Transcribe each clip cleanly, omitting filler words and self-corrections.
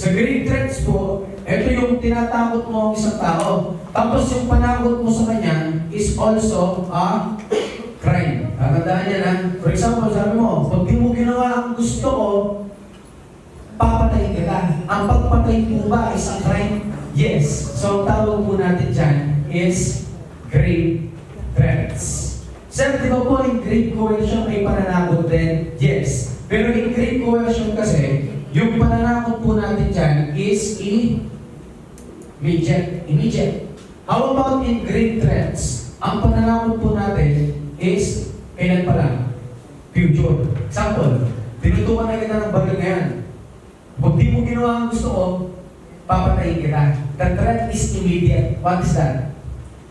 Sa grave threats po, ito yung tinatakot mo ang isang tao. Tapos yung panakot mo sa kanya is also a crime. Tatandaan niya na, for example, sabi mo, pag di mo ginawa ang gusto ko, papatayin kita. Ang pagpatay po ba is a crime? Yes. So, ang tawag po natin dyan is grave threats. Sir, di ba po in grave coercion may pananakot din? Yes. Pero in grave coercion kasi, yung pananakot po natin dyan is immediate. How about in grave threats? Ang pananakot po natin is kailan pa lang? Future. Example, tinutukan na kita ng baril ngayon. Kung di mo ginawa ang gusto ko, papatayin kita. The threat is immediate. What is that?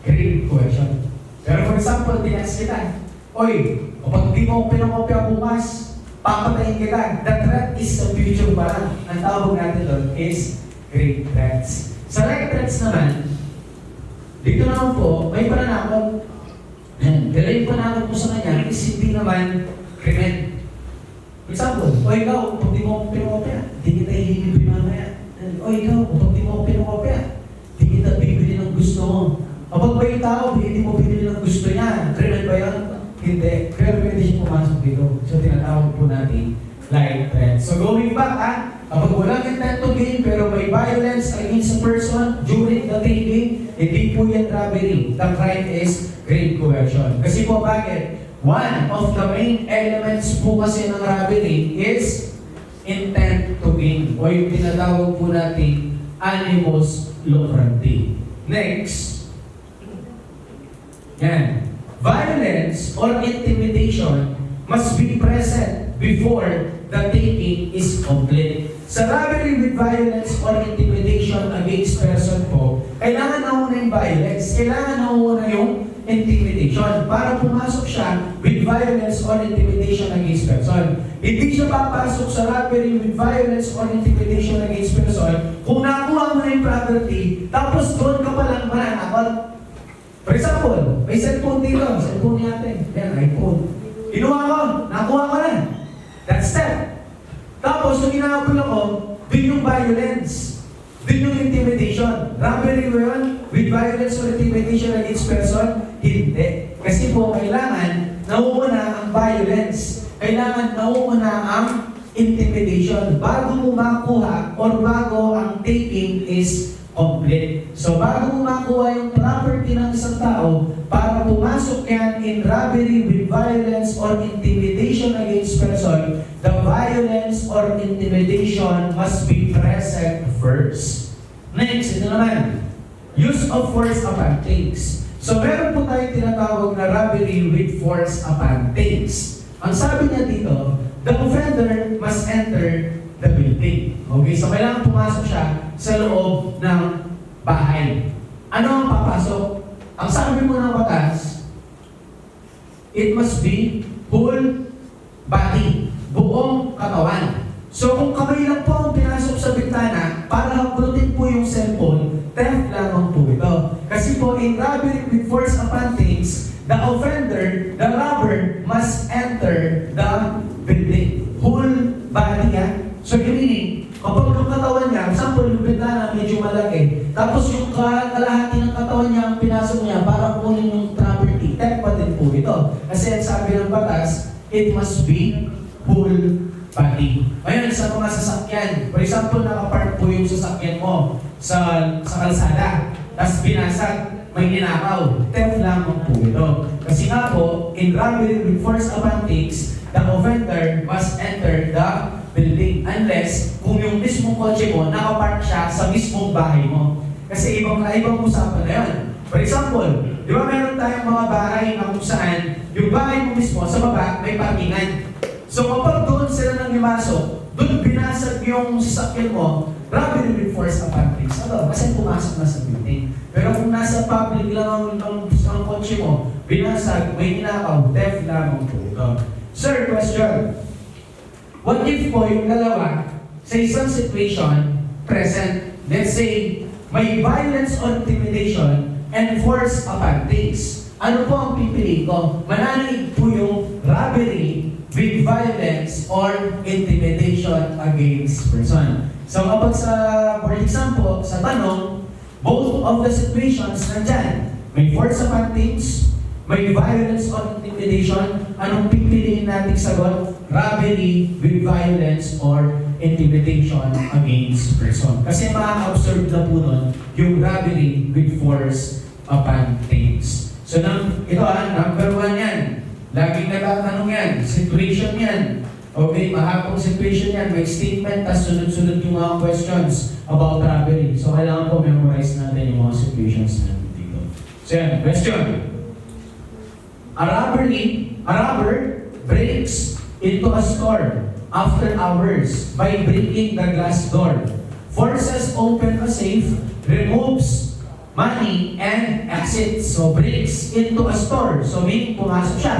Grave coercion. Pero for example, tinas kita. Oy, kapag di mo pinakopya bukas, papatayin kita. The threat is the future pa lang. Ang tawag natin doon is grave threats. Sa light threats naman, dito naman po, may pananakot. Pero yung panakot mo sa kanya is hindi naman krimen. For example, o ikaw, kung di mo pinakopya, di kita ililibin mamaya. O ikaw, kung di mo pinakopya, di kita bibili ng gusto mo. Kapag ba yung tao, hindi mo pinili ng gusto niya, krimen ba yun? Hindi. Pero pwede siya pumasok dito. So, tinatawag po natin light threats. So, going back, kapag walang intent to gain, pero may violence against a person during the taking, hindi po yan robbery. The crime is grave coercion. Kasi po, bakit? One of the main elements po kasi ng robbery is intent to gain. O yung tinatawag po natin animus lucrandi. Next. Yan. Violence or intimidation must be present before the taking is complete. Sa robbery with violence or intimidation against person po, kailangan nauna yung violence, kailangan nauna yung intimidation para pumasok siya with violence or intimidation against person. Hindi siya papasok sa robbery with violence or intimidation against person kung nakuha mo na yung property, tapos doon ka palang mananakot. For example, may cellphone dito. Cellphone natin. Yan, iPhone. Kinuha ko. Nakuha ko na. That's that. Tapos, nung inaapol ako, dun yung violence. Dun yung intimidation. Robbery mo yun? With violence or intimidation against person? Hindi. Kasi po, kailangan nauuna ang violence. Kailangan nauuna ang intimidation. Bago mo makuha or bago ang taking is complete. So, bago mo makuha yung property ng isang tao, para pumasok yan in robbery with violence or intimidation against person, the violence or intimidation must be present first. Next, ito naman, use of force upon things. So, meron po tayong tinatawag na robbery with force upon things. Ang sabi niya dito, the offender must enter the building. Okay, so kailangan pumasok siya sa loob ng bahay. Ano ang papasok? Ang sabi mo ng batas, it must be whole body, buong katawan. So kung kamay lang po ang pinasok sa bintana, para hablutin po yung cellphone, theft lamang po ito. Kasi po in robbery with force upon things, the offender, the robber, must enter the building. Whole body yan. So, meaning, kapag yung katawan niya, example, yung bintana medyo malaki, tapos yung kalahati ng katawan niya ang pinasok niya para kunin yung property, theft pa din po ito. Kasi ang sabi ng batas, it must be whole body. Ngayon, sa mga sasakyan, for example, nakapark po yung sasakyan mo sa kalsada, tapos binasag, may ninakaw, theft lamang po ito. Kasi nga po, in robbery with force upon things, the offender must enter the building unless kung yung mismong kotse mo, nakapark siya sa mismong bahay mo. Kasi ibang usapan na yun. For example, di ba meron tayong mga bahay na kung saan yung bahay mo mismo sa baba may parkingan. So kapag doon sila nang imasok, doon binasag yung sasakyan mo, robbery with force upon things. Ano? Kasi pumasok na sa building. Pero kung nasa public lang ang kotse mo, binasag, may ninakaw, theft lamang po ito. Sir, question. What if po yung dalawa sa isang situation present, let's say, may violence or intimidation and force upon things? Ano po ang pipili ko? Manalig po yung robbery with violence or intimidation against person. So kapag for example, sa tanong, both of the situations nandyan. May force upon things, may violence or intimidation. Anong pipiliin natin sagot? Robbery with violence or intimidation against person. Kasi ma-observe na po nun yung robbery with force upon things. So ito number 1 yan. Laging natatanong yan. Situation yan. Okay, mahapong situation yan. May statement, tas sunod-sunod yung mga questions about robbery. So kailangan po memorize natin yung mga situations natin dito. So yan, question. A robber breaks into a store after hours by breaking the glass door, forces open a safe, removes money, and exits. So breaks into a store. So meaning pumasok siya.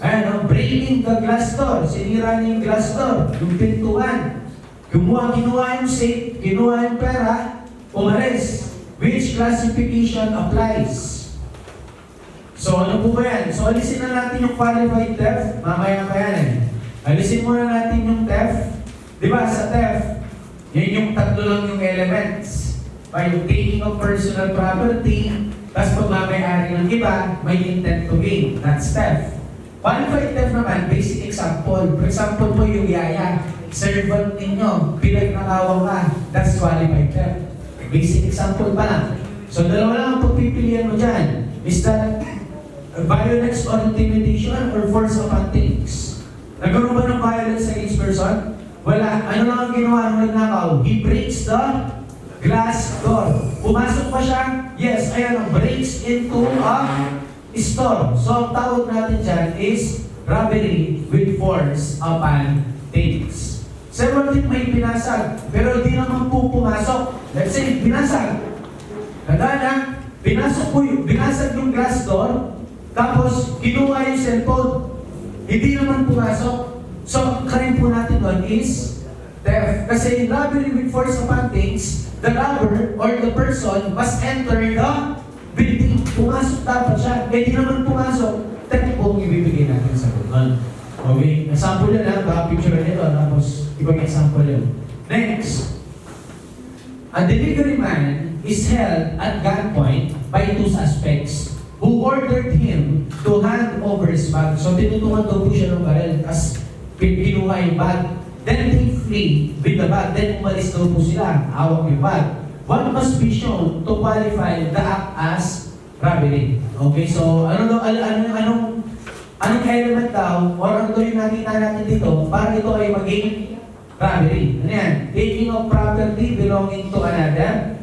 Ayan, breaking the glass door. Sinira niya yung glass door, yung pintuan. Kinuha yung safe, kinuha yung pera, umalis. Which classification applies? So ano po ba yan? So alisin na natin yung qualified theft. Mamaya pa yan eh. Alisin muna natin yung theft. Di ba sa theft, yan yung tatlo lang yung elements. By taking of personal property, tapos pagmamayari ng iba, may intent to gain. That's theft. Qualified theft naman, basic example. For example po yung yaya. Servant ninyo, pinagnakawan ka. That's qualified theft. Basic example pa lang. So dalawa lang ang pagpipilian mo dyan. Is that violence or intimidation or force upon things? Nagkaroon ba ng violence against person? Wala. Ano lang ang ginawa ng nagnakaw? He breaks the glass door. Pumasok pa siya? Yes. Ayan, breaks into a store. So ang tawag natin dyan is robbery with force upon things. Several din may binasag, pero di naman po pumasok. Let's say, binasag. Tandaan na, binasag yung glass door, tapos kinuha yung cellphone. Hindi naman pumasok. So, ang crime po natin doon is theft. Kasi robbery with force upon things, the robber or the person must enter the building. Pumasok dapat siya. Kaya di naman pumasok, theft po ang ibibigay natin sa buwan. Okay? Example yan ha, baka picture nito, tapos ibang example yun. Next. A delivery man is held at gunpoint by two suspects who ordered him to hand over his bag. So, tinutungan daw po siya ng baril, tapos kinuha yung bag. Then they flee with the bag. Then umalis daw po sila, hawak yung bag. One must be shown to qualify the act as robbery. Okay, so anong element daw, or ano yung nakita natin dito, para ito ay maging robbery. Ano yan? Taking of property belonging to another,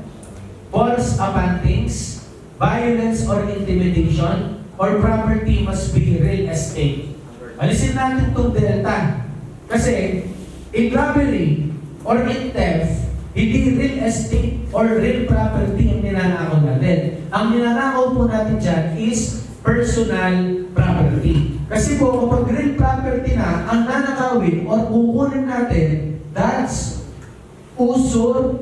force upon things, violence or intimidation, or property must be real estate. Alisin natin itong delta. Kasi, in robbery or in theft, hindi real estate or real property ang ninanakaw natin. Ang ninanakaw po natin dyan is personal property. Kasi po, kapag real property na, ang nanakawin or kukunin natin, that's usurpation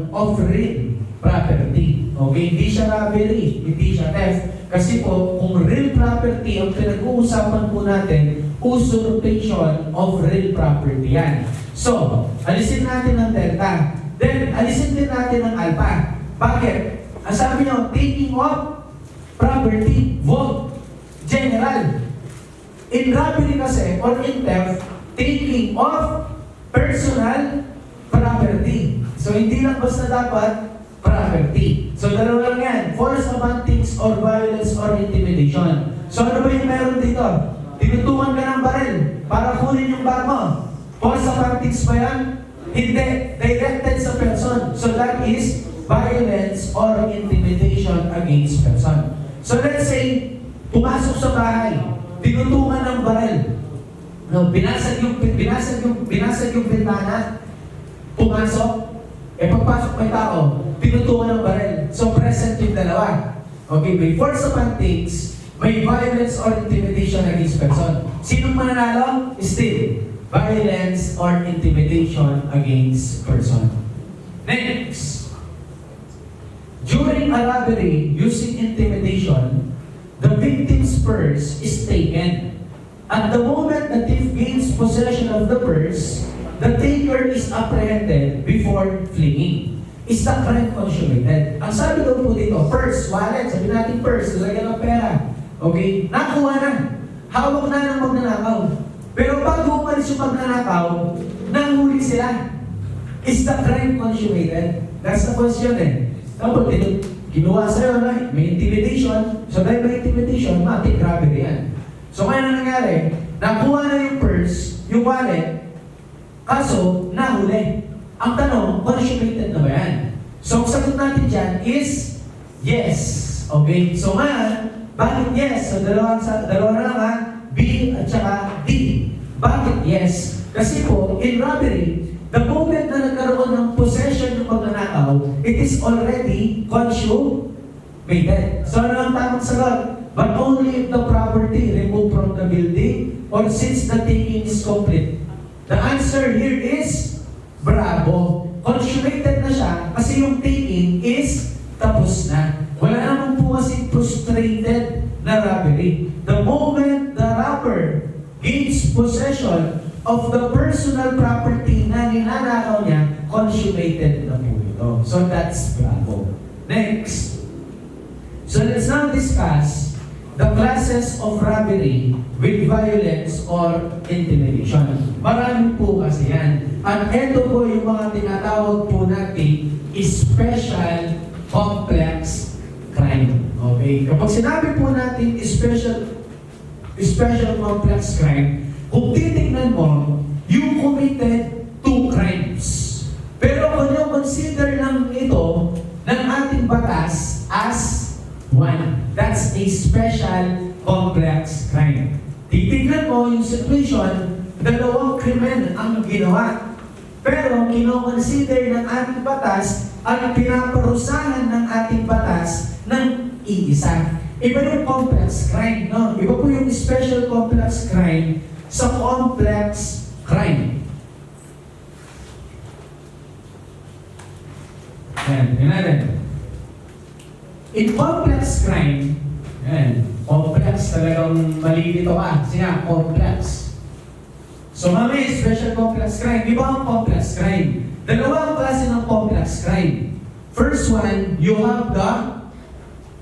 of real property. Okay? Hindi siya robbery, hindi siya theft. Kasi po, kung real property ang pinag-uusapan po natin, usurpation of real property yan. So, alisin natin ang delta. Then, alisin din natin ang alpha. Bakit? Ang sabi nyo, taking of property, vote, general. In robbery kasi, or in theft, taking of personal property. So, hindi lang basta dapat property. So, dalawa lang yan. Force upon things or violence or intimidation. So, ano ba yung meron dito? Tinutungan ka ng baril para kunin yung bag mo. Force upon things ba yan? Hindi. Directed sa person. So, that is violence or intimidation against person. So, let's say, pumasok sa bahay, tinutungan ng baril. No, binasag yung bintana, pumasok, pagpasok may tao, tinutungan ng baril. So, present yung dalawa. Okay, may force upon things, may violence or intimidation against person. Sinong mananalo? Still, violence or intimidation against person. Next. During a robbery using intimidation, the victim's purse is taken At the moment the thief gains possession of the purse, the taker is apprehended before fleeing. Is the crime consummated? Ang sabi daw po dito, purse, wallet, sabi natin purse, lalagyan ng pera. Okay? Nakuha na. Hawak na ng magnanakaw. Pero bago umalis yung magnanakaw, nahuli sila. Is the crime consummated? That's the question eh. Tapos, ginawa sa'yo na may intimidation. So dahil may intimidation, matik robbery yan. So kaya na nangyari, nakuha na yung purse, yung wallet, kaso nahuli. Ang tanong, consummated na ba yan? So ang sagot natin dyan is yes. Okay? So ngayon, bakit yes? So dalawa na lang ha, B at saka D. Bakit yes? Kasi po, in robbery, the moment na nagkaroon ng possession ng magnanakaw, it is already consummated. So ano ang tamang sagot? But only if the property removed from the building or since the taking is complete. The answer here is bravo. Consummated na siya kasi yung taking is tapos na. Wala naman po kasi frustrated na robbery. The moment the robber gains possession of the personal property na ninanakaw niya, consummated na po ito. So that's bravo. Next. So let's now discuss the classes of robbery with violence or intimidation. Marami po kasi yan. At ito po yung mga tinatawag po natin special complex crime. Okay? Kapag sinabi po natin special complex crime, kung titignan mo, you committed 2 crimes. Pero kung yung consider lang ito ng ating batas as 1. That's a special complex crime. Titignan mo yung situation, dalawang krimen ang ginawa. Pero kinoconsider ng ating batas at pinaparusahan ng ating batas ng iisa. Iba yung complex crime, no? Iba po yung special complex crime sa complex crime. Yan natin. In complex crime, complex talagang malilito ka. Kasi nga, complex. So mamaya, special complex crime. Iba ang complex crime. Dalawang klase ng complex crime. First one, you have the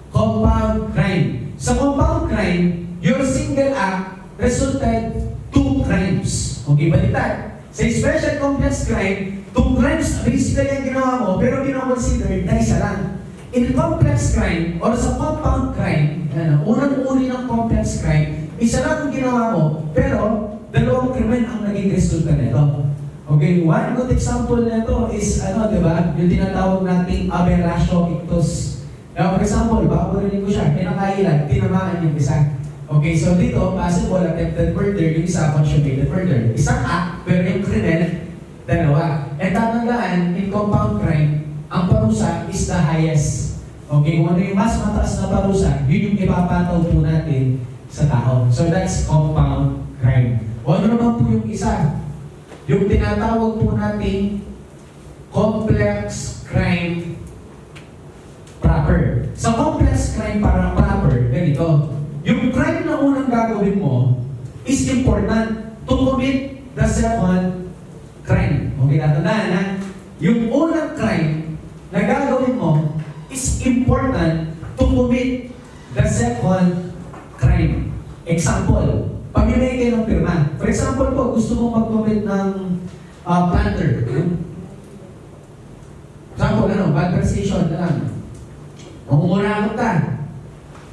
compound crime. Sa compound crime, your single act resulted 2 crimes. Okay, baliktad. Sa special complex crime, 2 crimes basically ang ginawa mo, pero kinoconsider na isa lang. In complex crime or sa compound crime, unang-uri ng complex crime, isa lang ang ginawa mo, pero dalawang krimen ang naging resulta nito. Okay, one good example nito is, di ba, yung tinatawag nating aberratio ictus. For example, babarinig ko siya, pinakailan, tinamaan yung isa. Okay, so dito, possible attempted murder, yung isa consummated murder. Isang act, pero yung krimen, dalawa. And tatandaan, in compound crime, ang parusa is the highest. Okay, kung ano yung mas mataas na parusa, yun yung ipapataw po natin sa tao. So that's compound crime. O ano naman po yung isa? Yung tinatawag po natin complex crime proper. Sa complex crime para proper, ganito. Yung crime na unang gagawin mo is important to commit the second crime. Okay, tatandaan na. Yung unang crime na gagawin mo is important to commit the second crime. Example, pamimigay kayo ng pirma. For example po, gusto mong mag-commit ng planter. Example, bad precision na lang. Mangungurakot ka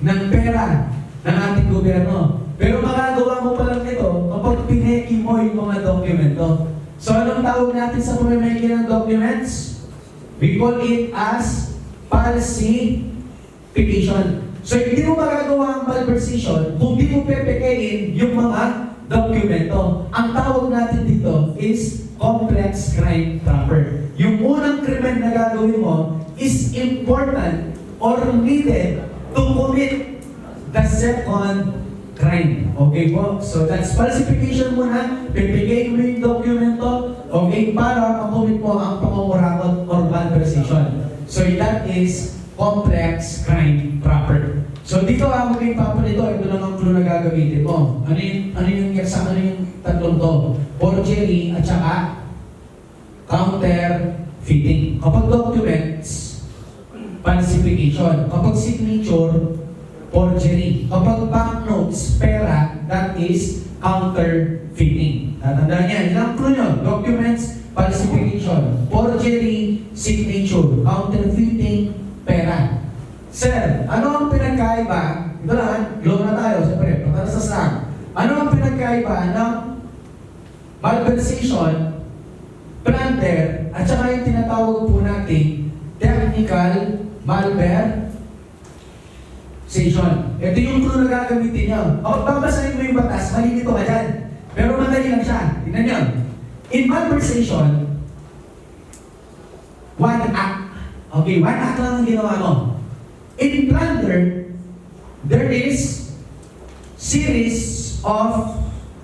ng pera ng ating gobyerno. Pero magagawa mo pa lang ito kapag pineki mo yung mga dokumento. So anong tawag natin sa pamimigay ng documents? We call it as falsification. So hindi mo magagawa ang malversation kung di mo pepekein yung mga dokumento. Ang tawag natin dito is complex crime proper. Yung unang krimen na gagawin mo is important or needed to commit the second crime. Okay po? So that's falsification muna. Pepekein mo yung dokumento, okay, para makumit mo ang pangungurakot or malversation. So that is complex crime proper. So dito ako kay Papa nito, ito lang ang clue na gagamitin mo. Ano yung to. Forgery at saka counterfeiting. Kapag documents, falsification. Kapag signature, forgery. Kapag banknotes, pera, that is counterfeiting. Tatandaan niya, ilang clue nyo? Documents, falsification, forgery, signature, counterfeiting, pera. Sir, ano ang pinagkaiba? Ito lang, glow na tayo, siyempre, patara sa slang. Ano ang pinagkaiba ng malversation, plunder, at saka yung tinatawag po natin technical malversation. Ito yung clue na gagamitin nyo. Kapag babasahin mo yung batas, malilito ka dyan. Pero madali lang siya. Tingnan nyo. In malversation, one act. Okay, one act lang ang ginawa mo. In plunder, there is series of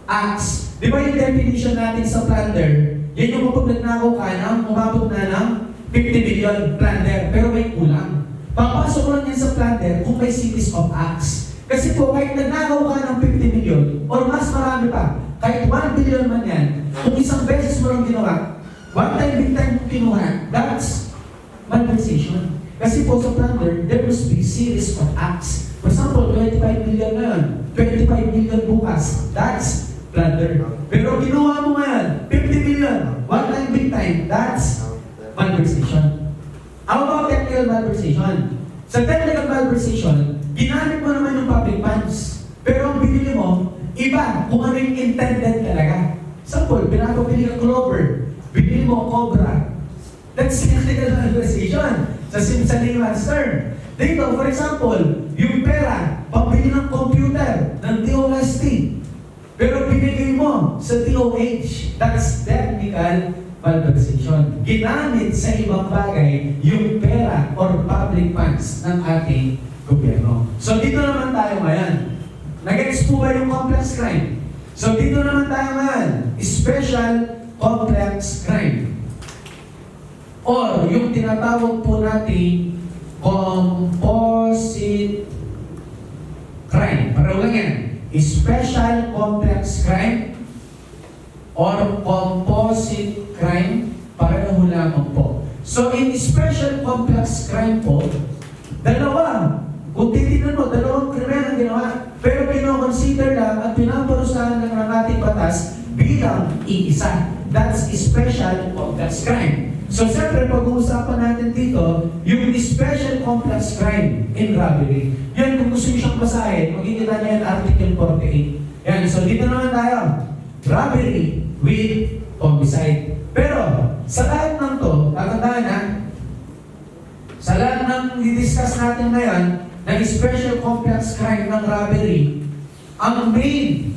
acts. Di ba yung definition natin sa plunder? Yan yung kapag nagnakaw ka ng umabot na ng 50 million plunder, pero may kulang. Papasok lang yan sa plunder kung may series of acts. Kasi po, kahit nagnakaw ka ng 50 million, or mas marami pa, kahit 1 billion man yan, kung isang beses mo lang ginawa, one time, big time mo kinuha, that's malversation. Kasi po sa plunder, there must be series of acts. For example, 25 million na yun, 25 million bukas, that's plunder. Pero ginawa mo ngayon, 50 million, one time, big time, that's malversation. How about technical malversation? Sa technical malversation, ginamit mo naman yung public funds. Pero ang binili mo, iba kung ano yung intended talaga. Example, pinapabili ka Clover, binili mo Cobra. That's technical malversation. Sa layman's term. Dito, for example, yung pera, pambili ng computer, ng DOST. Pero binigay mo sa DOH. That's technical malversation. Ginamit sa ibang bagay yung pera or public funds ng ating gobyerno. So dito naman tayo ngayon. Nag-gets po ba yung complex crime? So dito naman tayo ngayon. Special complex crime. Or yung tinatawag po natin composite crime. Pareho lang yan. Special complex crime or composite crime, pareho lamang po. So in special complex crime po, dalawa. Kung titignan mo, dalawang krimen ang ginawa. Pero pinoconsider lang at pinaparusahan lang ng ating batas bilang iisa. That's special complex crime. So, siyempre, pag-uusapan natin dito, yung special complex crime in robbery. Yan, kung gusto nyo siyang basahin, magkikita niya yan, Article 48. Yan, so dito naman tayo. Robbery with homicide. Pero, sa lahat ng to, tatandaan na, sa lahat ng i-discuss natin ngayon, ng special complex crime ng robbery, ang main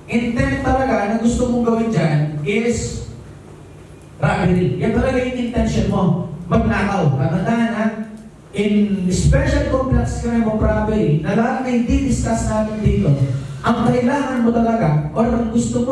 intent talaga na gusto mong gawin dyan is robbery. Yan talaga yung intention mo. Magnakaw. Tatandaan na, in special complex crime of robbery, na lahat na i-discuss natin dito, ang kailangan mo talaga, or ang gusto mo